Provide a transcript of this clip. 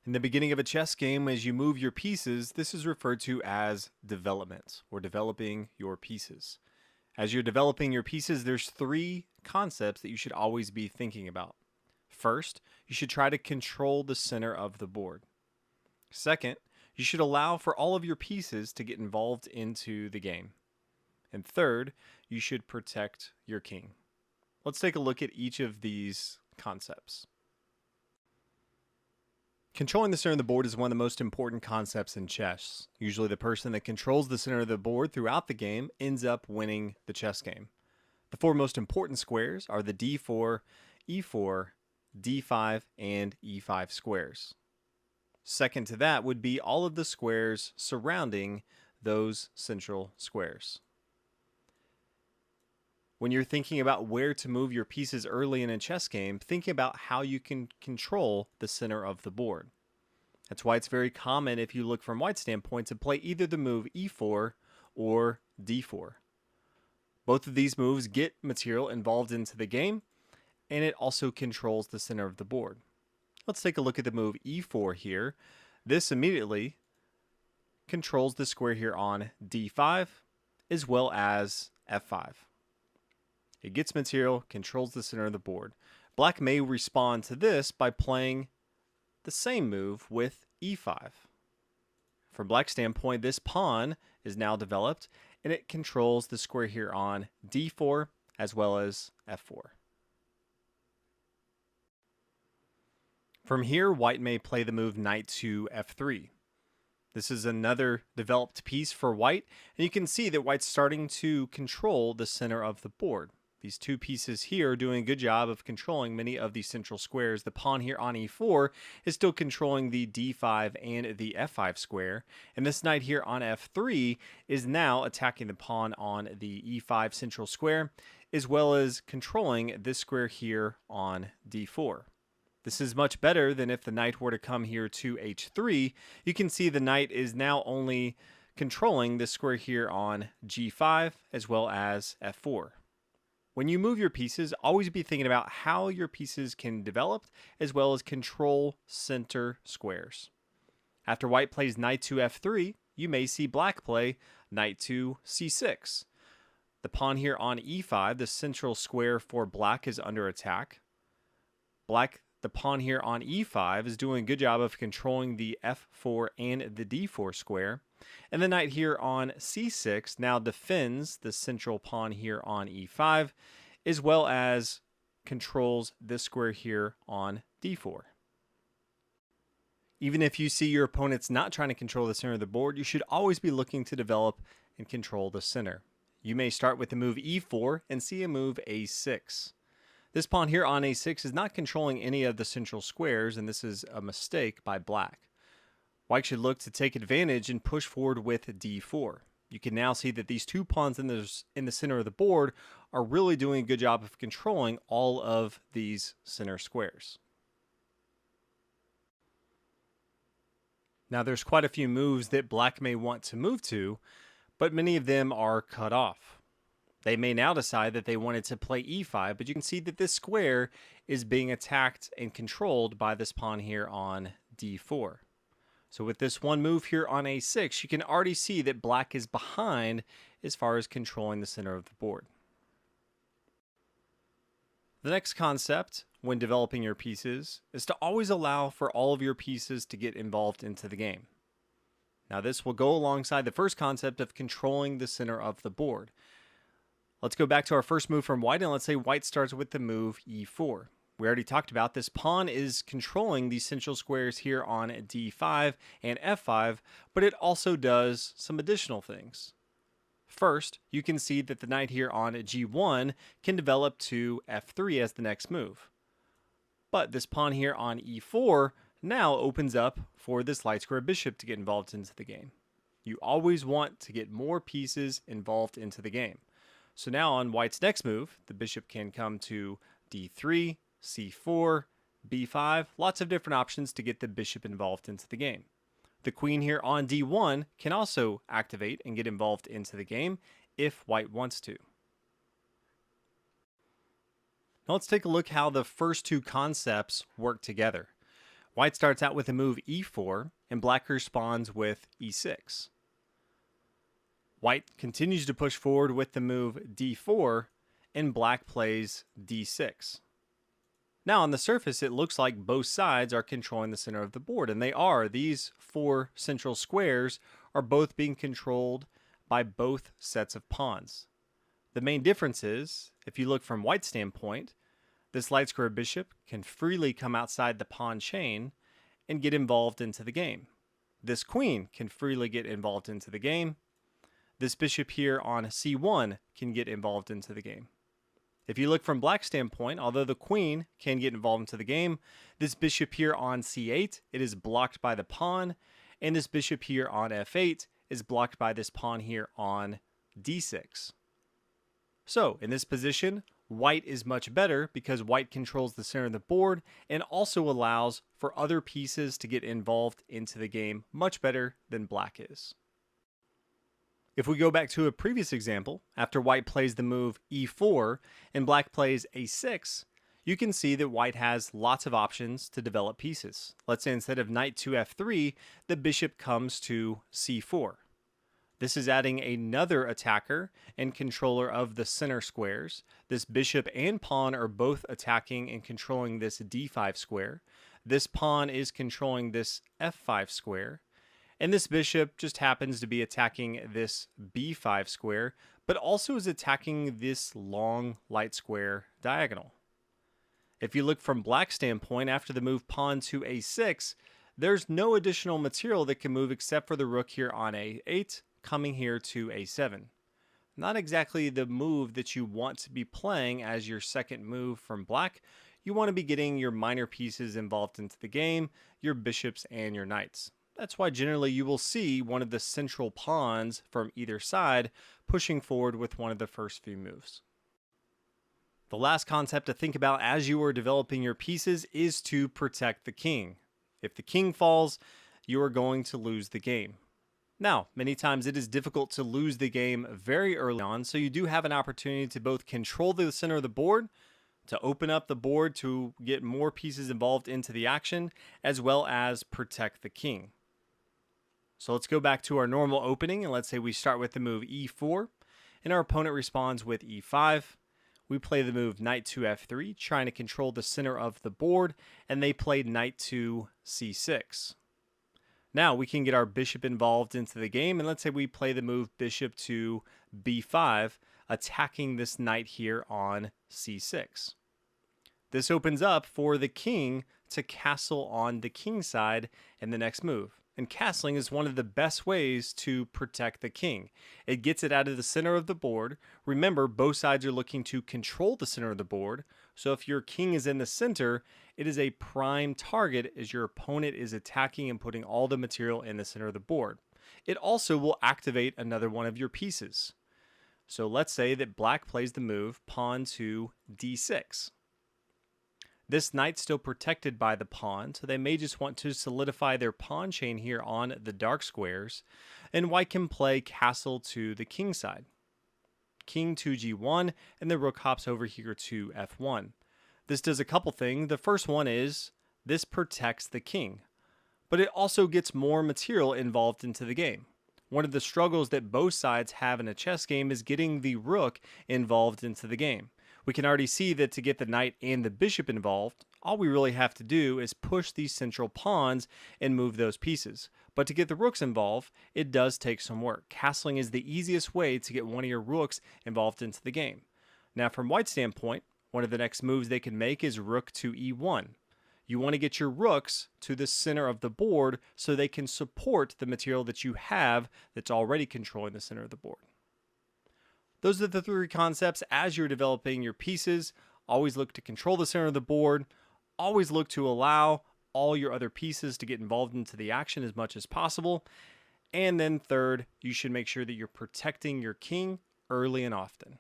In the beginning of a chess game, as you move your pieces, this is referred to as development or developing your pieces. As you're developing your pieces, there's three concepts that you should always be thinking about. First, you should try to control the center of the board. Second, you should allow for all of your pieces to get involved into the game. And third, you should protect your king. Let's take a look at each of these concepts. Controlling the center of the board is one of the most important concepts in chess. Usually the person that controls the center of the board throughout the game ends up winning the chess game. The four most important squares are the d4, e4, d5, and e5 squares. Second to that would be all of the squares surrounding those central squares. When you're thinking about where to move your pieces early in a chess game, think about how you can control the center of the board. That's why it's very common, if you look from White's standpoint, to play either the move e4 or d4. Both of these moves get material involved into the game, and it also controls the center of the board. Let's take a look at the move e4 here. This immediately controls the square here on d5 as well as f5. It gets material, controls the center of the board. Black may respond to this by playing the same move with e5. From Black's standpoint, this pawn is now developed, and it controls the square here on d4 as well as f4. From here, White may play the move knight to f3. This is another developed piece for White, and you can see that White's starting to control the center of the board. These two pieces here are doing a good job of controlling many of the central squares. The pawn here on e4 is still controlling the d5 and the f5 square. And this knight here on f3 is now attacking the pawn on the e5 central square, as well as controlling this square here on d4. This is much better than if the knight were to come here to h3. You can see the knight is now only controlling this square here on g5 as well as f4. When you move your pieces, always be thinking about how your pieces can develop as well as control center squares. After White plays knight to f3, you may see Black play knight to c6. The pawn here on e5, the central square for Black, is under attack. The pawn here on e5 is doing a good job of controlling the f4 and the d4 square. And the knight here on c6 now defends the central pawn here on e5, as well as controls this square here on d4. Even if you see your opponent's not trying to control the center of the board, you should always be looking to develop and control the center. You may start with the move e4 and see a move a6. This pawn here on a6 is not controlling any of the central squares, and this is a mistake by Black. White should look to take advantage and push forward with d4. You can now see that these two pawns in the center of the board are really doing a good job of controlling all of these center squares. Now there's quite a few moves that Black may want to move to, but many of them are cut off. They may now decide that they wanted to play e5, but you can see that this square is being attacked and controlled by this pawn here on d4. So with this one move here on a6, you can already see that Black is behind as far as controlling the center of the board. The next concept when developing your pieces is to always allow for all of your pieces to get involved into the game. Now this will go alongside the first concept of controlling the center of the board. Let's go back to our first move from White, and let's say White starts with the move e4. We already talked about this pawn is controlling these central squares here on d5 and f5, but it also does some additional things. First, you can see that the knight here on g1 can develop to f3 as the next move. But this pawn here on e4 now opens up for this light square bishop to get involved into the game. You always want to get more pieces involved into the game. So now on White's next move, the bishop can come to d3, c4, b5, lots of different options to get the bishop involved into the game. The queen here on d1 can also activate and get involved into the game if White wants to. Now let's take a look how the first two concepts work together. White starts out with the move e4, and black responds with e6. White continues to push forward with the move d4, and black plays d6. Now, on the surface, it looks like both sides are controlling the center of the board, and they are. These four central squares are both being controlled by both sets of pawns. The main difference is, if you look from White's standpoint, this light square bishop can freely come outside the pawn chain and get involved into the game. This queen can freely get involved into the game. This bishop here on c1 can get involved into the game. If you look from Black's standpoint, although the queen can get involved into the game, this bishop here on c8, it is blocked by the pawn, and this bishop here on f8 is blocked by this pawn here on d6. So, in this position, White is much better because White controls the center of the board and also allows for other pieces to get involved into the game much better than Black is. If we go back to a previous example, after White plays the move e4 and Black plays a6, you can see that White has lots of options to develop pieces. Let's say instead of knight to f3, the bishop comes to c4. This is adding another attacker and controller of the center squares. This bishop and pawn are both attacking and controlling this d5 square. This pawn is controlling this f5 square. And this bishop just happens to be attacking this b5 square, but also is attacking this long light square diagonal. If you look from Black's standpoint, after the move pawn to a6, there's no additional material that can move except for the rook here on a8, coming here to a7. Not exactly the move that you want to be playing as your second move from Black. You want to be getting your minor pieces involved into the game, your bishops and your knights. That's why generally you will see one of the central pawns from either side pushing forward with one of the first few moves. The last concept to think about as you are developing your pieces is to protect the king. If the king falls, you are going to lose the game. Now, many times it is difficult to lose the game very early on, so you do have an opportunity to both control the center of the board, to open up the board to get more pieces involved into the action, as well as protect the king. So let's go back to our normal opening, and let's say we start with the move e4, and our opponent responds with e5. We play the move knight to f3, trying to control the center of the board, and they played knight to c6. Now we can get our bishop involved into the game, and let's say we play the move bishop to b5, attacking this knight here on c6. This opens up for the king to castle on the king side in the next move. And castling is one of the best ways to protect the king. It gets it out of the center of the board. Remember, both sides are looking to control the center of the board. So if your king is in the center, it is a prime target as your opponent is attacking and putting all the material in the center of the board. It also will activate another one of your pieces. So let's say that Black plays the move pawn to d6. This knight's still protected by the pawn, so they may just want to solidify their pawn chain here on the dark squares, and White can play castle to the king side. King to g1, and the rook hops over here to f1. This does a couple things. The first one is this protects the king, but it also gets more material involved into the game. One of the struggles that both sides have in a chess game is getting the rook involved into the game. We can already see that to get the knight and the bishop involved, all we really have to do is push these central pawns and move those pieces. But to get the rooks involved, it does take some work. Castling is the easiest way to get one of your rooks involved into the game. Now, from White's standpoint, one of the next moves they can make is rook to e1. You want to get your rooks to the center of the board so they can support the material that you have that's already controlling the center of the board. Those are the three concepts as you're developing your pieces. Always look to control the center of the board. Always look to allow all your other pieces to get involved into the action as much as possible. And then third, you should make sure that you're protecting your king early and often.